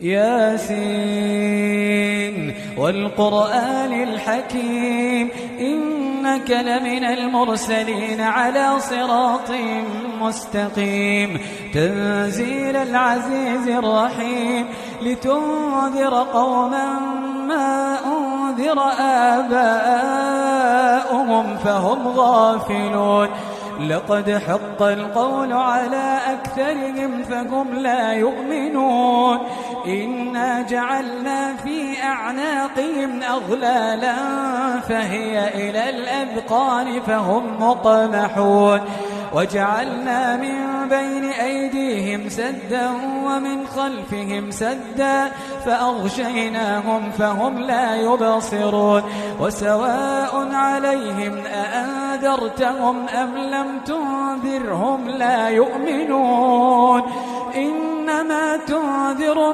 ياسين والقرآن الحكيم إنك لمن المرسلين على صراط مستقيم تنزيل العزيز الرحيم لتنذر قوما ما أنذر آباؤهم فهم غافلون لقد حق القول على أكثرهم فهم لا يؤمنون إنا جعلنا في أعناقهم أغلالا فهي إلى الأذقان فهم مقمحون وجعلنا من بين أيديهم سدا ومن خلفهم سدا فأغشيناهم فهم لا يبصرون وسواء عليهم أأنذرتهم أم لم تنذرهم لا يؤمنون إنما تنذر